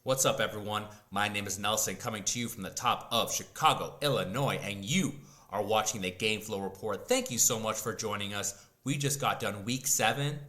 What's up, everyone? My name is Nelson, coming to you from the top of Chicago, Illinois, and you are watching the Game Flow Report. Thank you so much for joining us. We just got done week 7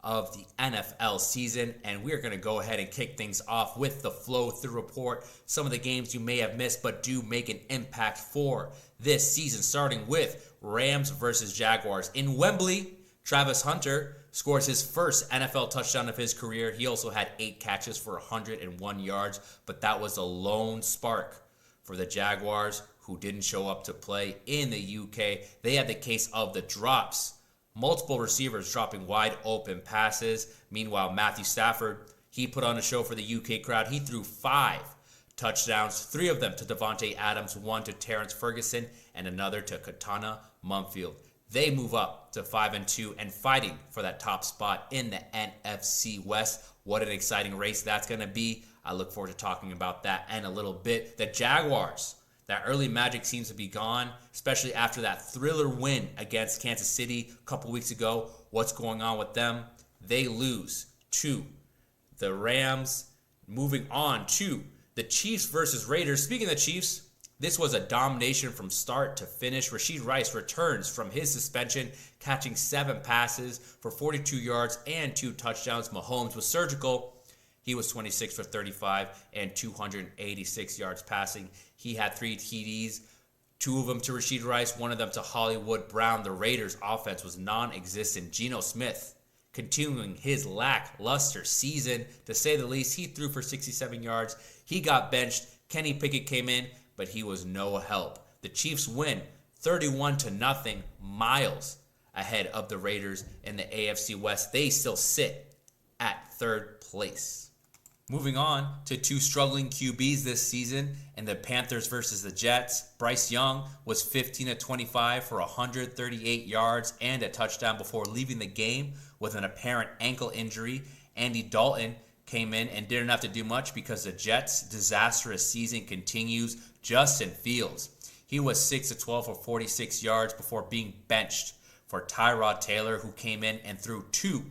of the NFL season, and we're going to go ahead and kick things off with the Flow Through Report. Some of the games you may have missed but do make an impact for this season, starting with Rams versus Jaguars. In Wembley, Travis Hunter scores his first NFL touchdown of his career. He also had 8 catches for 101 yards, but that was a lone spark for the Jaguars, who didn't show up to play in the UK. They had the case of the drops. Multiple receivers dropping wide open passes. Meanwhile, Matthew Stafford, he put on a show for the UK crowd. He threw 5 touchdowns, 3 of them to Devontae Adams, 1 to Terrence Ferguson, and another to Katana Mumfield. They move up to 5-2 and fighting for that top spot in the NFC West. What an exciting race that's going to be. I look forward to talking about that in a little bit. The Jaguars, that early magic seems to be gone, especially after that thriller win against Kansas City a couple weeks ago. What's going on with them? They lose to the Rams. Moving on to the Chiefs versus Raiders. Speaking of the Chiefs, this was a domination from start to finish. Rashid Rice returns from his suspension, catching 7 passes for 42 yards and 2 touchdowns. Mahomes was surgical. He was 26 for 35 and 286 yards passing. He had 3 TDs, 2 of them to Rashid Rice, 1 of them to Hollywood Brown. The Raiders' offense was non-existent. Geno Smith, continuing his lackluster season, to say the least. He threw for 67 yards. He got benched. Kenny Pickett came in, but he was no help. The Chiefs win 31-0, miles ahead of the Raiders in the AFC West. They still sit at 3rd place. Moving on to 2 struggling QBs this season in the Panthers versus the Jets. Bryce Young was 15-25 for 138 yards and a touchdown before leaving the game with an apparent ankle injury. Andy Dalton came in and didn't have to do much because the Jets' disastrous season continues. Justin Fields, he was 6-12 for 46 yards before being benched for Tyrod Taylor, who came in and threw 2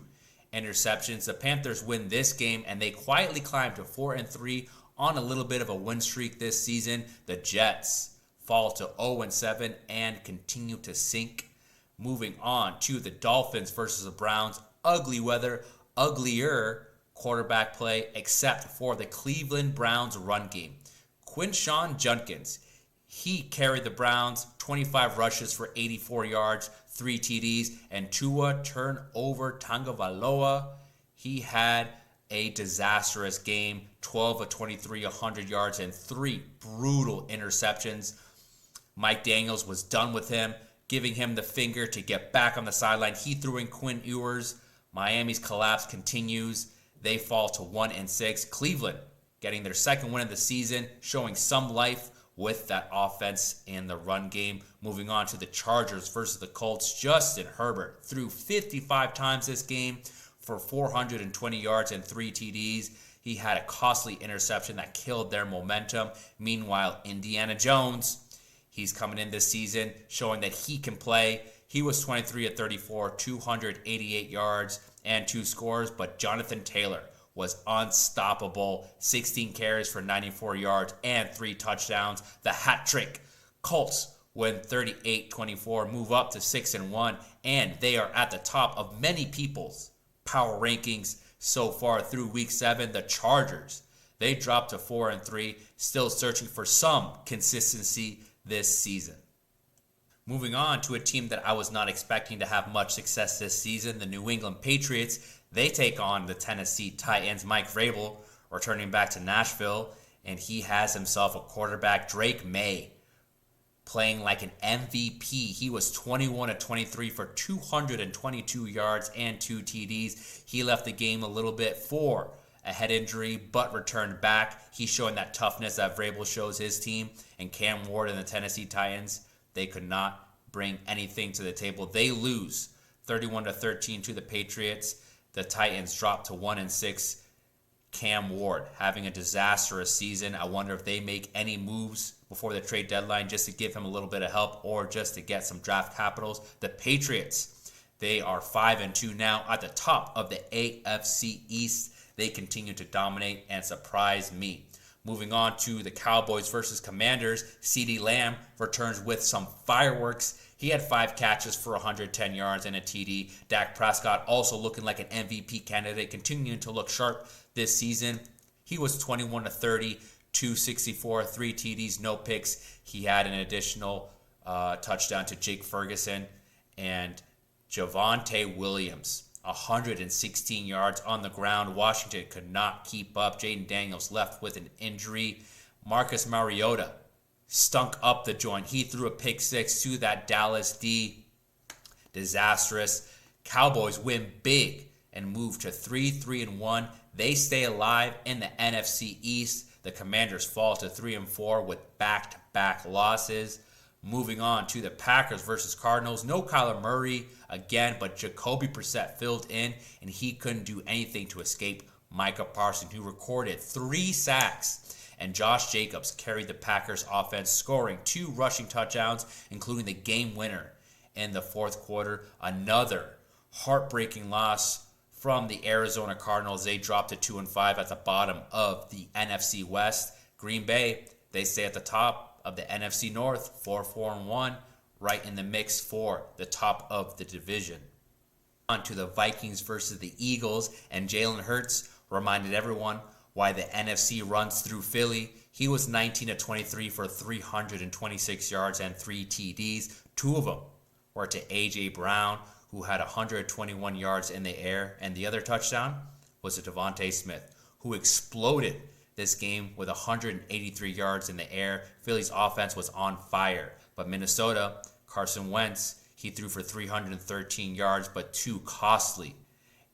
interceptions. The Panthers win this game, and they quietly climb to 4-3 on a little bit of a win streak this season. The Jets fall to 0-7 and continue to sink. Moving on to the Dolphins versus the Browns. Ugly weather, uglier quarterback play, except for the Cleveland Browns run game. Quinshon Judkins, he carried the Browns, 25 rushes for 84 yards, 3 TDs, and Tua Tagovailoa, he had a disastrous game, 12-23, 100 yards, and 3 brutal interceptions. Mike Daniels was done with him, giving him the finger to get back on the sideline. He threw in Quinn Ewers. Miami's collapse continues. They fall to 1-6. Cleveland getting their 2nd win of the season, showing some life with that offense in the run game. Moving on to the Chargers versus the Colts. Justin Herbert threw 55 times this game for 420 yards and 3 TDs. He had a costly interception that killed their momentum. Meanwhile, Indiana Jones, he's coming in this season showing that he can play. He was 23-34, 288 yards and 2 scores, but Jonathan Taylor was unstoppable. 16 carries for 94 yards and 3 touchdowns. The hat trick. Colts win 38-24, move up to 6-1, and they are at the top of many people's power rankings so far through week 7. The Chargers, they dropped to 4-3, still searching for some consistency this season. Moving on to a team that I was not expecting to have much success this season, the New England Patriots. They take on the Tennessee Titans. Mike Vrabel returning back to Nashville, and he has himself a quarterback, Drake May, playing like an MVP. He was 21-23 for 222 yards and 2 TDs. He left the game a little bit for a head injury, but returned back. He's showing that toughness that Vrabel shows his team. And Cam Ward and the Tennessee Titans, they could not bring anything to the table. They lose 31-13 to the Patriots. The Titans drop to 1-6. Cam Ward having a disastrous season. I wonder if they make any moves before the trade deadline just to give him a little bit of help or just to get some draft capitals. The Patriots, they are 5-2 now at the top of the AFC East. They continue to dominate and surprise me. Moving on to the Cowboys versus Commanders, CeeDee Lamb returns with some fireworks. He had 5 catches for 110 yards and a TD. Dak Prescott also looking like an MVP candidate, continuing to look sharp this season. He was 21 to 30, 264, 3 TDs, no picks. He had an additional touchdown to Jake Ferguson. And Javonte Williams, 116 yards on the ground. Washington could not keep up. Jaden Daniels left with an injury. Marcus Mariota stunk up the joint. He threw a pick 6 to that Dallas D. Disastrous. Cowboys win big and move to 3-1. They stay alive in the NFC East. The Commanders fall to 3-4 with back-to-back losses. Moving on to the Packers versus Cardinals. No Kyler Murray again, but Jacoby Brissett filled in, and he couldn't do anything to escape Micah Parsons, who recorded 3 sacks. And Josh Jacobs carried the Packers offense, scoring 2 rushing touchdowns, including the game winner in the fourth quarter. Another heartbreaking loss from the Arizona Cardinals. They dropped to 2-5 at the bottom of the NFC West. Green Bay, they stay at the top of the NFC North, 4-1, right in the mix for the top of the division. On to the Vikings versus the Eagles, and Jalen Hurts reminded everyone why the NFC runs through Philly. He was 19 to 23 for 326 yards and 3 TDs. 2 of them were to A.J. Brown, who had 121 yards in the air, and the other touchdown was to Devontae Smith, who exploded this game with 183 yards in the air. Philly's offense was on fire. But Minnesota, Carson Wentz, he threw for 313 yards, but 2 costly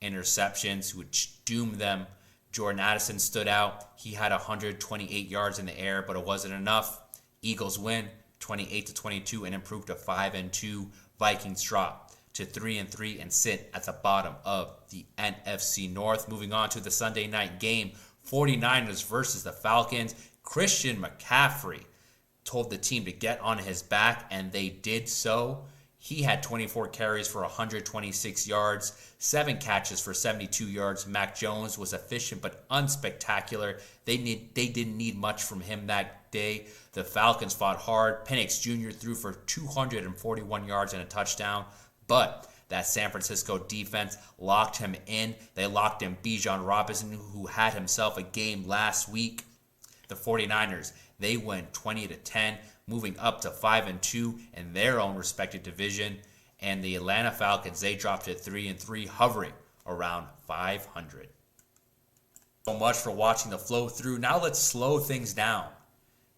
interceptions, which doomed them. Jordan Addison stood out. He had 128 yards in the air, but it wasn't enough. Eagles win 28-22 and improve to 5-2. Vikings drop to 3-3 and sit at the bottom of the NFC North. Moving on to the Sunday night game, 49ers versus the Falcons. Christian McCaffrey told the team to get on his back, and they did so. He had 24 carries for 126 yards, 7 catches for 72 yards. Mac Jones was efficient but unspectacular. They didn't need much from him that day. The Falcons fought hard. Penix Jr. threw for 241 yards and a touchdown, but that San Francisco defense locked him in. They locked in Bijan Robinson, who had himself a game last week. The 49ers, they win 20-10, moving up to 5-2 in their own respective division. And the Atlanta Falcons, they dropped to 3-3, hovering around 500. So much for watching the flow through. Now let's slow things down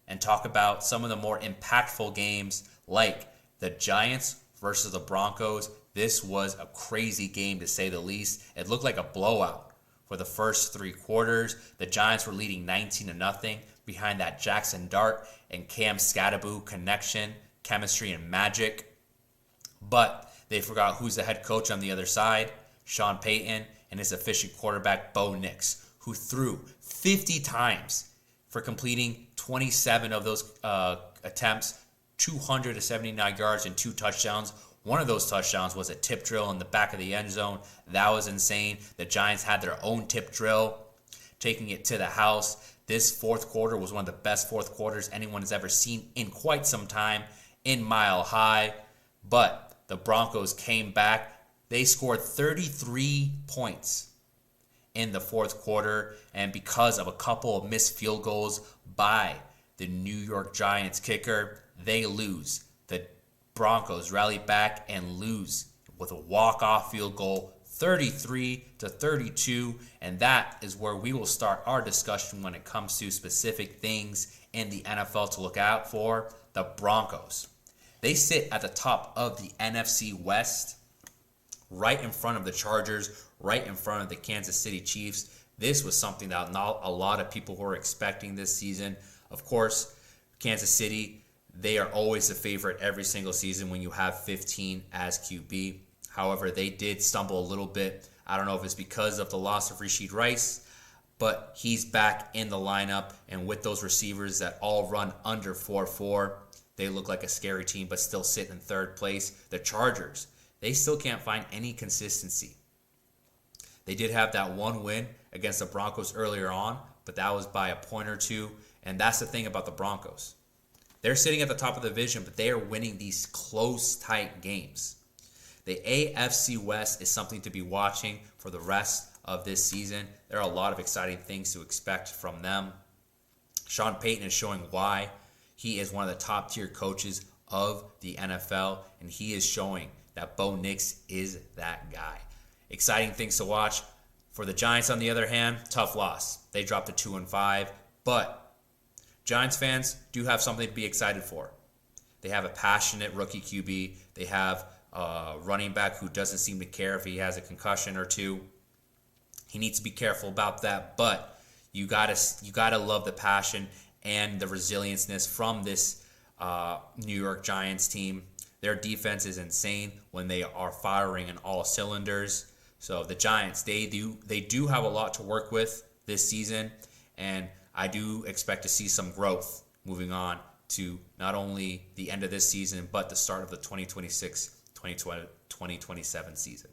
and talk about some of the more impactful games, like the Giants versus the Broncos. This was a crazy game, to say the least. It looked like a blowout for the first 3 quarters. The Giants were leading 19-0 behind that Jackson Dart and Cam Scatterboo connection, chemistry, and magic. But they forgot who's the head coach on the other side, Sean Payton, and his efficient quarterback, Bo Nix, who threw 50 times for completing 27 of those attempts, 279 yards and 2 touchdowns. One of those touchdowns was a tip drill in the back of the end zone. That was insane. The Giants had their own tip drill, taking it to the house. This fourth quarter was one of the best fourth quarters anyone has ever seen in quite some time in Mile High. But the Broncos came back. They scored 33 points in the fourth quarter, and because of a couple of missed field goals by the New York Giants kicker, they lose. The Broncos rally back and lose with a walk-off field goal, 33-32, and that is where we will start our discussion when it comes to specific things in the NFL to look out for. The Broncos, they sit at the top of the NFC West, right in front of the Chargers, right in front of the Kansas City Chiefs. This was something that not a lot of people were expecting this season. Of course, Kansas City, they are always the favorite every single season when you have 15 as QB. However, they did stumble a little bit. I don't know if it's because of the loss of Rashid Rice, but he's back in the lineup. And with those receivers that all run under 4.4, they look like a scary team, but still sit in third place. The Chargers, they still can't find any consistency. They did have that one win against the Broncos earlier on, but that was by a point or two. And that's the thing about the Broncos. They're sitting at the top of the division, but they are winning these close, tight games. The AFC West is something to be watching for the rest of this season. There are a lot of exciting things to expect from them. Sean Payton is showing why he is one of the top tier coaches of the NFL, and he is showing that Bo Nix is that guy. Exciting things to watch. For the Giants, on the other hand, tough loss. They dropped to 2-5, but Giants fans do have something to be excited for. They have a passionate rookie QB. They have a running back who doesn't seem to care if he has a concussion or two. He needs to be careful about that, but you gotta love the passion and the resilienceness from this New York Giants team. Their defense is insane when they are firing in all cylinders. So the Giants, they do have a lot to work with this season, and I do expect to see some growth moving on to not only the end of this season, but the start of the 2026-2027 season.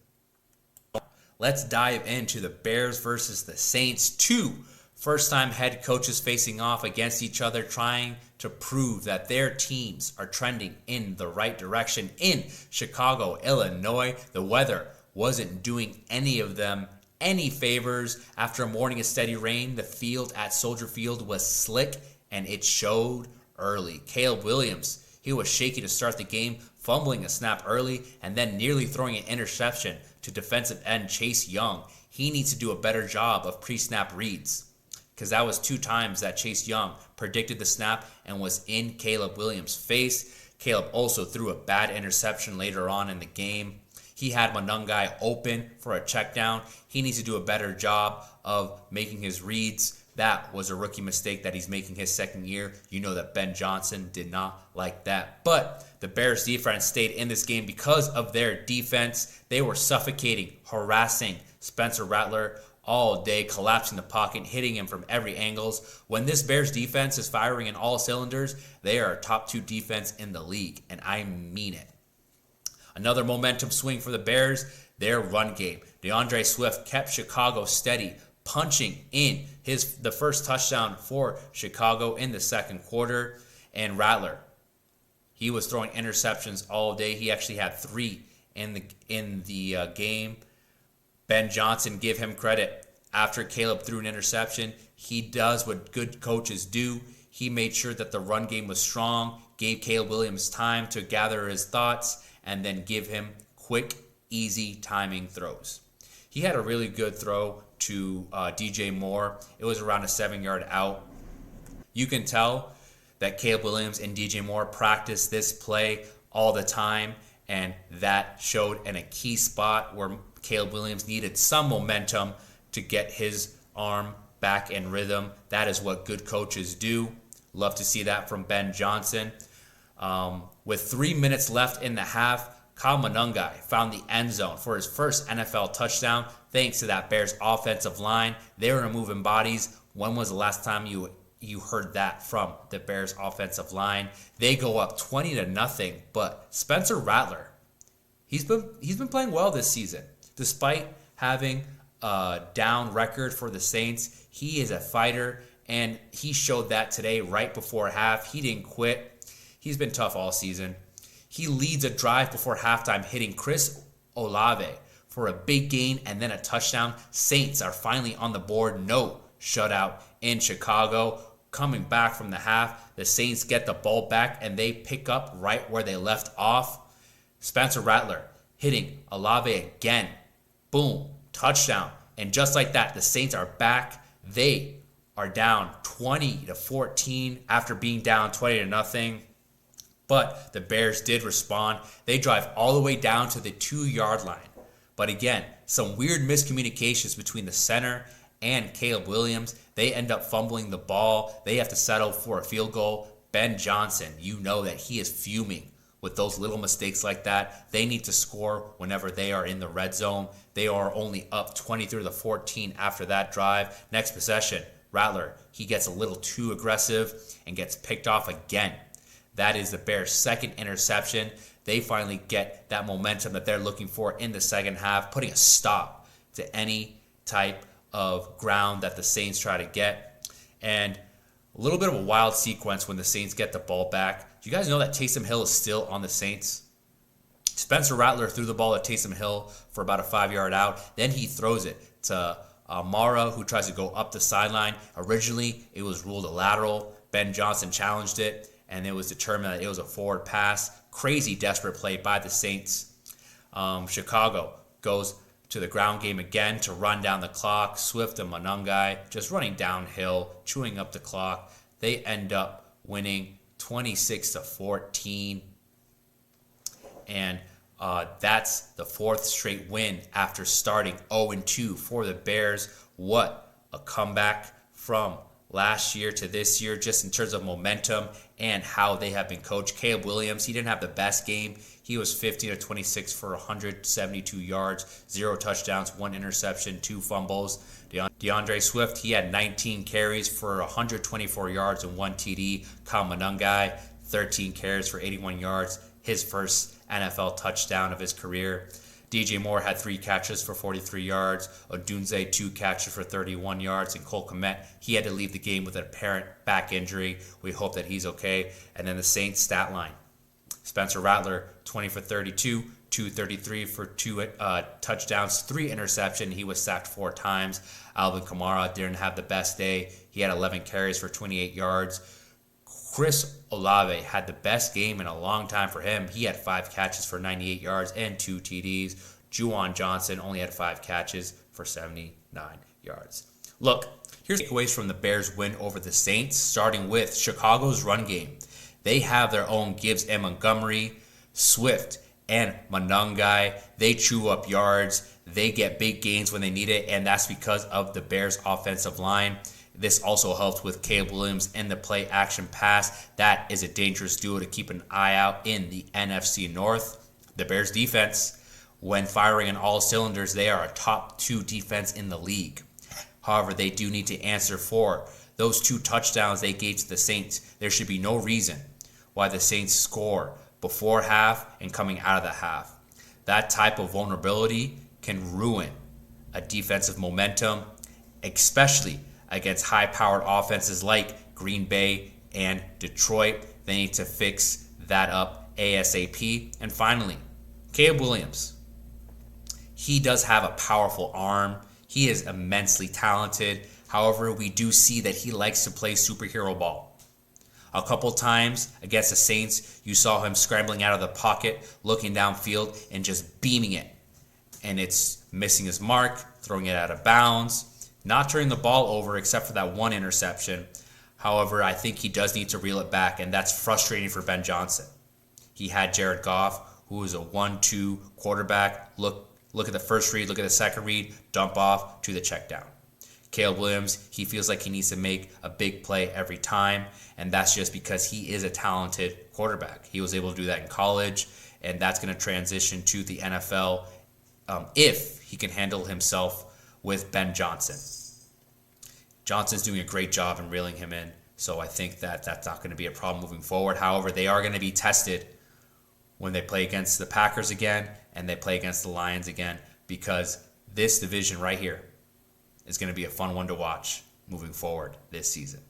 Let's dive into the Bears versus the Saints. Two first-time head coaches facing off against each other, trying to prove that their teams are trending in the right direction. In Chicago, Illinois, the weather wasn't doing any of them any favors. After a morning of steady rain, the field at Soldier Field was slick, and it showed early. Caleb Williams, he was shaky to start the game, fumbling a snap early, and then nearly throwing an interception to defensive end Chase Young. He needs to do a better job of pre-snap reads, because that was 2 times that Chase Young predicted the snap and was in Caleb Williams' face. Caleb also threw a bad interception later on in the game. He had Monungai open for a check down. He needs to do a better job of making his reads. That was a rookie mistake that he's making his second year. You know that Ben Johnson did not like that. But the Bears defense stayed in this game because of their defense. They were suffocating, harassing Spencer Rattler all day, collapsing the pocket, hitting him from every angle. When this Bears defense is firing in all cylinders, they are a top 2 defense in the league, and I mean it. Another momentum swing for the Bears, their run game. DeAndre Swift kept Chicago steady, punching in the first touchdown for Chicago in the second quarter. And Rattler, he was throwing interceptions all day. He actually had 3 in the game. Ben Johnson, give him credit. After Caleb threw an interception, he does what good coaches do. He made sure that the run game was strong, gave Caleb Williams time to gather his thoughts, and then give him quick, easy timing throws. He had a really good throw to DJ Moore. It was around a 7-yard out. You can tell that Caleb Williams and DJ Moore practice this play all the time, and that showed in a key spot where Caleb Williams needed some momentum to get his arm back in rhythm. That is what good coaches do. Love to see that from Ben Johnson. With 3 minutes left in the half, Kyle Monungai found the end zone for his first NFL touchdown thanks to that Bears offensive line. They were moving bodies. When was the last time you heard that from the Bears offensive line? They go up 20-0, but Spencer Rattler, he's been playing well this season. Despite having a down record for the Saints, he is a fighter, and he showed that today right before half. He didn't quit. He's been tough all season. He leads a drive before halftime, hitting Chris Olave for a big gain and then a touchdown. Saints are finally on the board. No shutout in Chicago. Coming back from the half, the Saints get the ball back and they pick up right where they left off. Spencer Rattler hitting Olave again. Boom, touchdown. And just like that, the Saints are back. They are down 20-14 after being down 20-0. But the Bears did respond. They drive all the way down to the 2-yard line. But again, some weird miscommunications between the center and Caleb Williams. They end up fumbling the ball. They have to settle for a field goal. Ben Johnson, you know that he is fuming with those little mistakes like that. They need to score whenever they are in the red zone. They are only up 23-14 after that drive. Next possession, Rattler, he gets a little too aggressive and gets picked off again. That is the Bears' second interception. They finally get that momentum that they're looking for in the second half, putting a stop to any type of ground that the Saints try to get. And a little bit of a wild sequence when the Saints get the ball back. Do you guys know that Taysom Hill is still on the Saints? Spencer Rattler threw the ball at Taysom Hill for about a 5-yard out. Then he throws it to Mara, who tries to go up the sideline. Originally, it was ruled a lateral. Ben Johnson challenged it, and it was determined that it was a forward pass. Crazy, desperate play by the Saints. Chicago goes to the ground game again to run down the clock. Swift and Monangai just running downhill, chewing up the clock. They end up winning 26-14. And that's the 4th straight win after starting 0-2 for the Bears. What a comeback from last year to this year, just in terms of momentum and how they have been coached. Caleb Williams, he didn't have the best game. He was 15 of 26 for 172 yards, 0 touchdowns, 1 interception, 2 fumbles. DeAndre Swift, he had 19 carries for 124 yards and 1 TD. Kyle Monangai, 13 carries for 81 yards, his first NFL touchdown of his career. DJ Moore had 3 catches for 43 yards. Odunze, 2 catches for 31 yards. And Cole Kmet, he had to leave the game with an apparent back injury. We hope that he's okay. And then the Saints stat line. Spencer Rattler, 20 for 32, 233 for 2 touchdowns, 3 interceptions. He was sacked 4 times. Alvin Kamara didn't have the best day. He had 11 carries for 28 yards. Chris Olave had the best game in a long time for him. He had 5 catches for 98 yards and 2 TDs. Juwan Johnson only had 5 catches for 79 yards. Look, here's takeaways from the Bears' win over the Saints, starting with Chicago's run game. They have their own Gibbs and Montgomery, Swift and Monangai. They chew up yards. They get big gains when they need it, and that's because of the Bears' offensive line. This also helps with Caleb Williams and the play action pass. That is a dangerous duo to keep an eye out in the NFC North. The Bears defense, when firing on all cylinders, they are a top 2 defense in the league. However, they do need to answer for those 2 touchdowns they gave to the Saints. There should be no reason why the Saints score before half and coming out of the half. That type of vulnerability can ruin a defensive momentum, especially against high-powered offenses like Green Bay and Detroit. They need to fix that up ASAP. And finally, Caleb Williams. He does have a powerful arm. He is immensely talented. However, we do see that he likes to play superhero ball. A couple times against the Saints, you saw him scrambling out of the pocket, looking downfield, and just beaming it. And it's missing his mark, throwing it out of bounds, not turning the ball over except for that 1 interception. However, I think he does need to reel it back, and that's frustrating for Ben Johnson. He had Jared Goff, who is a 1-2 quarterback. Look at the first read, look at the second read, dump off to the check down. Caleb Williams, he feels like he needs to make a big play every time, and that's just because he is a talented quarterback. He was able to do that in college, and that's going to transition to the NFL if he can handle himself with Ben Johnson. Johnson's doing a great job in reeling him in, so I think that that's not going to be a problem moving forward. However, they are going to be tested when they play against the Packers again and they play against the Lions again, because this division right here is going to be a fun one to watch moving forward this season.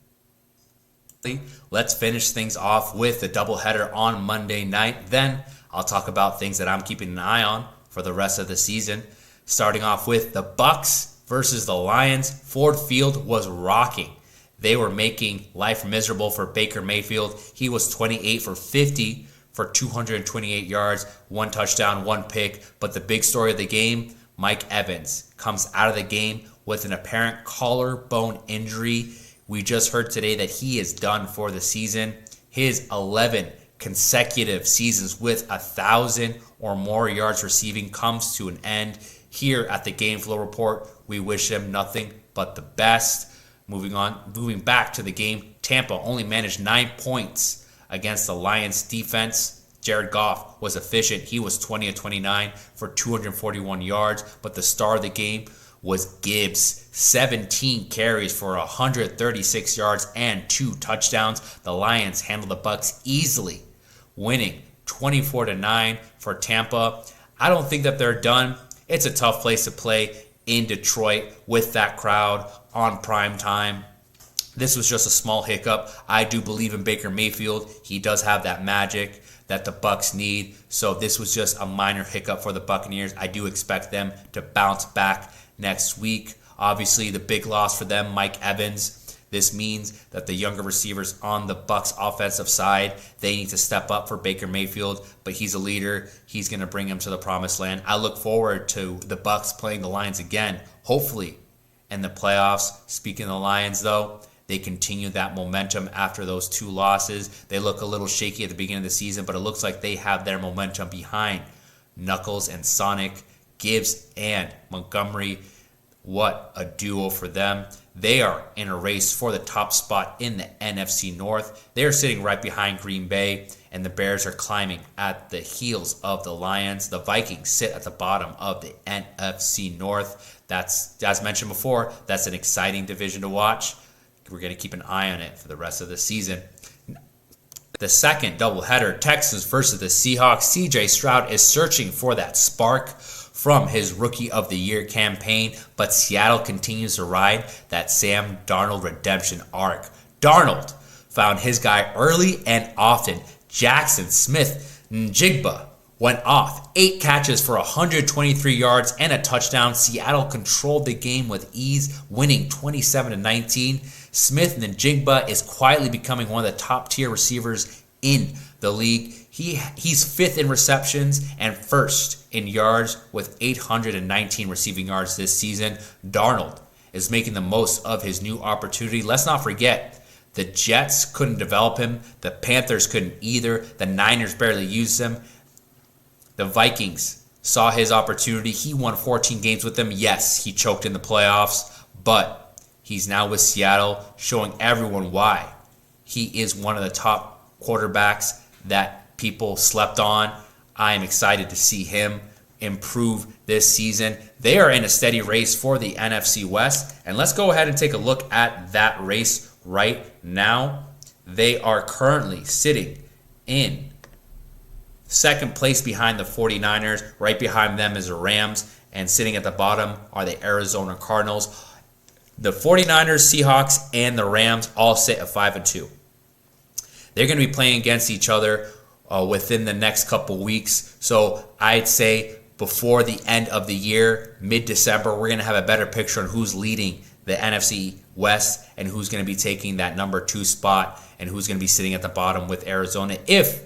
Let's finish things off with the doubleheader on Monday night. Then I'll talk about things that I'm keeping an eye on for the rest of the season. Starting off with the Bucs versus the Lions. Ford Field was rocking. They were making life miserable for Baker Mayfield. He was 28 for 50 for 228 yards, 1 touchdown, 1 pick. But the big story of the game, Mike Evans comes out of the game with an apparent collarbone injury. We just heard today that he is done for the season. His 11 consecutive seasons with 1,000 or more yards receiving comes to an end. Here at the Game Flow Report, we wish him nothing but the best. Moving back to the game, Tampa only managed 9 points against the Lions defense. Jared Goff was efficient. He was 20 of 29 for 241 yards, but the star of the game was Gibbs. 17 carries for 136 yards and 2 touchdowns. The Lions handled the Bucs easily, winning 24-9 for Tampa. I don't think that they're done. It's a tough place to play in Detroit with that crowd on prime time. This was just a small hiccup. I do believe in Baker Mayfield. He does have that magic that the Bucs need. So this was just a minor hiccup for the Buccaneers. I do expect them to bounce back next week. Obviously, the big loss for them, Mike Evans. This means that the younger receivers on the Bucs offensive side, they need to step up for Baker Mayfield, but he's a leader. He's going to bring him to the promised land. I look forward to the Bucs playing the Lions again, hopefully in the playoffs. Speaking of the Lions, though, they continue that momentum after those 2 losses. They look a little shaky at the beginning of the season, but it looks like they have their momentum behind Knuckles and Sonic, Gibbs and Montgomery. What a duo for them. They are in a race for the top spot in the NFC North. They're sitting right behind Green Bay, and the Bears are climbing at the heels of the Lions. The Vikings sit at the bottom of the NFC North. That's, as mentioned before, that's an exciting division to watch. We're going to keep an eye on it for the rest of the season. The second doubleheader, Texans versus the Seahawks. CJ Stroud is searching for that spark from his Rookie of the Year campaign, but Seattle continues to ride that Sam Darnold redemption arc. Darnold found his guy early and often. Jackson Smith-Njigba went off. 8 catches for 123 yards and a touchdown. Seattle controlled the game with ease, winning 27-19. Smith-Njigba is quietly becoming one of the top-tier receivers in the league. He's 5th in receptions and 1st in yards with 819 receiving yards this season. Darnold is making the most of his new opportunity. Let's not forget, the Jets couldn't develop him. The Panthers couldn't either. The Niners barely used him. The Vikings saw his opportunity. He won 14 games with them. Yes, he choked in the playoffs, but he's now with Seattle, showing everyone why he is one of the top quarterbacks that people slept on. I am excited to see him improve this season. They are in a steady race for the NFC West, and let's go ahead and take a look at that race right now. They are currently sitting in second place behind the 49ers. Right behind them is the Rams, and sitting at the bottom are the Arizona Cardinals. The 49ers, Seahawks, and the Rams all sit at 5-2. They're going to be playing against each other within the next couple weeks. So I'd say before the end of the year, mid-December, we're going to have a better picture on who's leading the NFC West and who's going to be taking that number 2 spot and who's going to be sitting at the bottom with Arizona if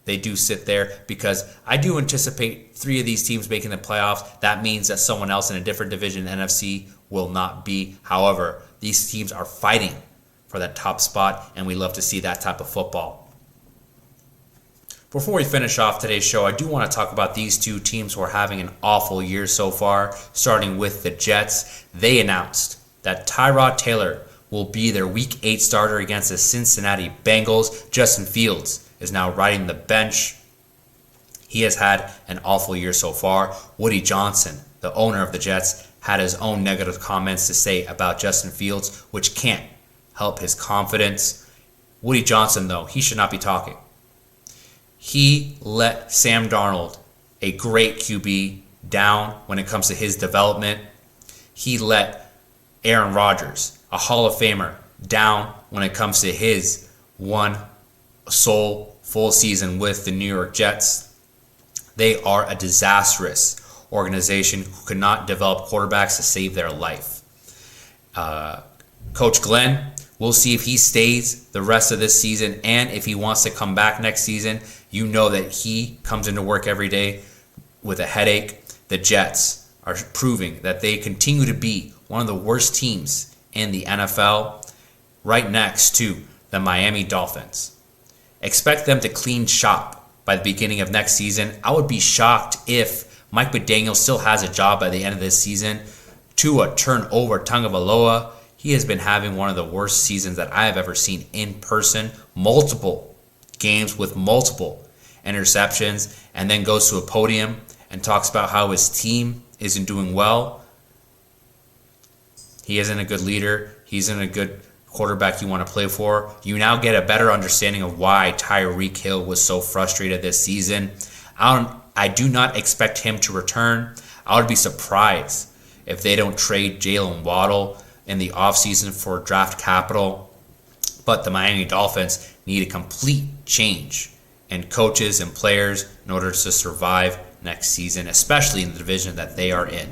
they do sit there, because I do anticipate 3 of these teams making the playoffs. That means that someone else in a different division, NFC, will not be. However, these teams are fighting for that top spot, and we love to see that type of football. Before we finish off today's show, I do want to talk about these 2 teams who are having an awful year so far, starting with the Jets. They announced that Tyrod Taylor will be their Week 8 starter against the Cincinnati Bengals. Justin Fields is now riding the bench. He has had an awful year so far. Woody Johnson, the owner of the Jets, had his own negative comments to say about Justin Fields, which can't help his confidence. Woody Johnson, though, he should not be talking. He let Sam Darnold, a great QB, down when it comes to his development. He let Aaron Rodgers, a Hall of Famer, down when it comes to his one sole full season with the New York Jets. They are a disastrous organization who cannot develop quarterbacks to save their life. Coach Glenn, we'll see if he stays the rest of this season, and if he wants to come back next season. You know that he comes into work every day with a headache. The Jets are proving that they continue to be one of the worst teams in the NFL, right next to the Miami Dolphins. Expect them to clean shop by the beginning of next season. I would be shocked if Mike McDaniel still has a job by the end of this season. Tua turn over Tagovailoa. He has been having one of the worst seasons that I have ever seen in person. Multiple games with multiple interceptions, and then goes to a podium and talks about how his team isn't doing well. He isn't a good leader. He isn't a good quarterback you want to play for. You now get a better understanding of why Tyreek Hill was so frustrated this season. I do not expect him to return. I would be surprised if they don't trade Jalen Waddle in the offseason for draft capital. But the Miami Dolphins need a complete change in coaches and players in order to survive next season, especially in the division that they are in.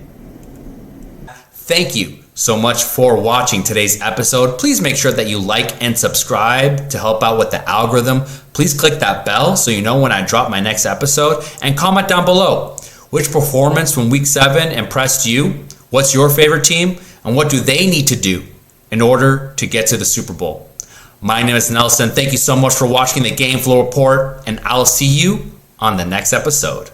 Thank you so much for watching today's episode. Please make sure that you like and subscribe to help out with the algorithm. Please click that bell so you know when I drop my next episode, and comment down below which performance from week 7 impressed you, what's your favorite team, and what do they need to do in order to get to the Super Bowl. My name is Nelson. Thank you so much for watching the Game Flow Report, and I'll see you on the next episode.